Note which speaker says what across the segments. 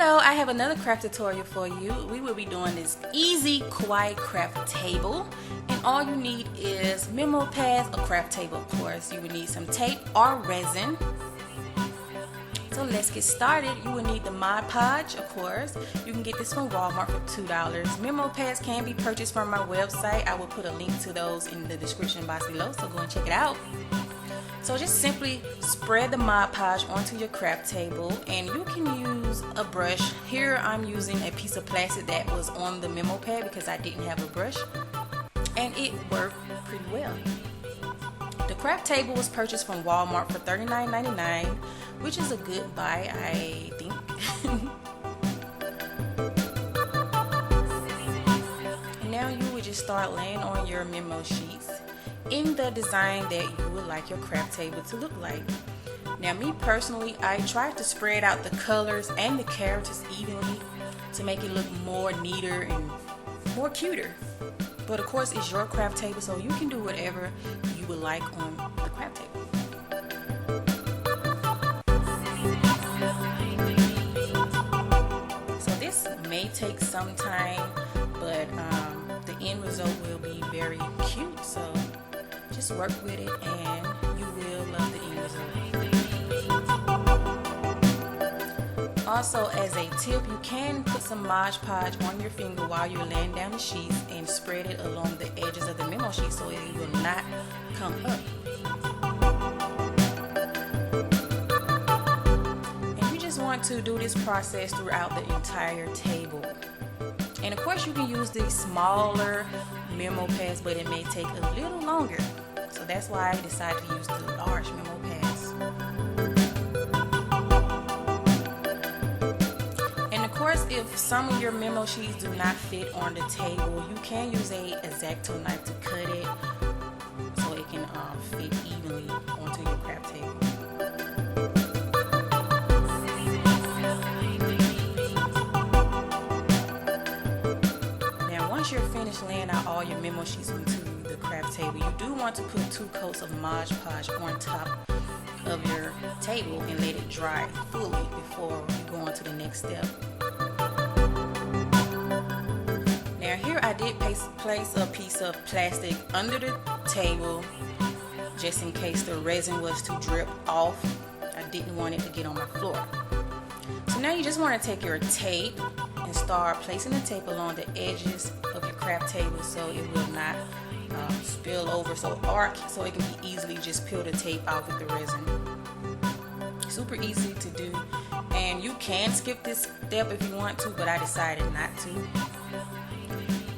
Speaker 1: Hello, I have another craft tutorial for you. We will be doing this easy kawaii craft table, and all you need is memo pads, a craft table of course. You will need some tape or resin. So let's get started. You will need the Mod Podge, of course. You can get this from Walmart for $2. Memo pads can be purchased from my website. I will put a link to those in the description box below, so go and check it out. So just simply spread the Mod Podge onto your craft table, and you can use a brush. Here I'm using a piece of plastic that was on the memo pad because I didn't have a brush, and it worked pretty well. The craft table was purchased from Walmart for $39.99, which is a good buy, I think. And now you would just start laying on your memo sheets in the design that you would like your craft table to look like. Now me personally, I tried to spread out the colors and the characters evenly to make it look more neater and more cuter. But of course it's your craft table, so you can do whatever you would like on the craft table. So this may take some time, but the end result will be very cute. So just work with it and you will love the end result. Also, as a tip, you can put some Mod Podge on your finger while you're laying down the sheets and spread it along the edges of the memo sheet so it will not come up. And you just want to do this process throughout the entire table. And of course you can use these smaller memo pads, but it may take a little longer. So that's why I decided to use the large memo pads. And of course, if some of your memo sheets do not fit on the table, you can use a X-Acto knife to cut it so it can fit evenly onto your craft table. Once you're finished laying out all your memo sheets onto the craft table, you do want to put 2 coats of Mod Podge on top of your table and let it dry fully before you go on to the next step. Now here I did place a piece of plastic under the table just in case the resin was to drip off. I didn't want it to get on my floor. So now you just want to take your tape and start placing the tape along the edges of your craft table so it will not spill over, so it can be easily just peel the tape out with the resin. Super easy to do, and you can skip this step if you want to, but I decided not to.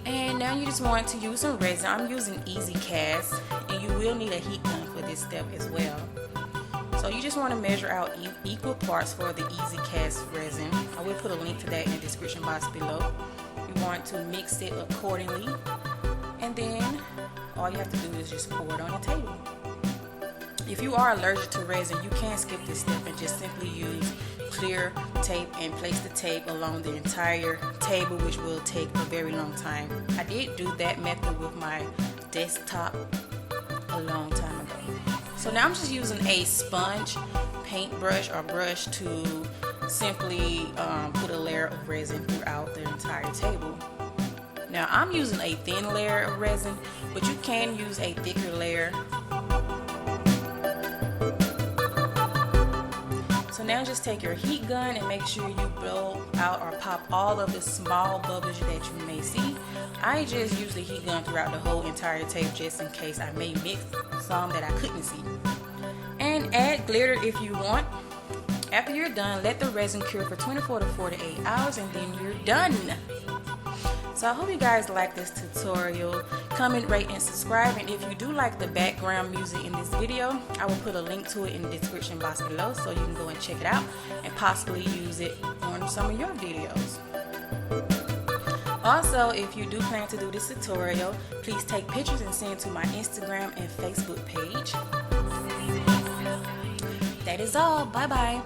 Speaker 1: And now you just want to use some resin. I'm using Easy Cast, and you will need a heat gun for this step as well. So you just want to measure out equal parts for the Easy Cast resin. I will put a link to that in the description box below. You want to mix it accordingly, and then all you have to do is just pour it on the table. If you are allergic to resin, you can skip this step and just simply use clear tape and place the tape along the entire table, which will take a very long time. I did do that method with my desktop a long time ago. So now I'm just using a sponge, paintbrush, or brush to simply put a layer of resin throughout the entire table. Now I'm using a thin layer of resin, but you can use a thicker layer. So now just take your heat gun and make sure you blow out or pop all of the small bubbles that you may see. I just use the heat gun throughout the whole entire table just in case I may mix some that I couldn't see. And add glitter if you want. After you're done, let the resin cure for 24 to 48 hours and then you're done. So I hope you guys like this tutorial. Comment, rate, and subscribe. And if you do like the background music in this video, I will put a link to it in the description box below so you can go and check it out and possibly use it on some of your videos. Also, if you do plan to do this tutorial, please take pictures and send to my Instagram and Facebook page. That is all. Bye bye.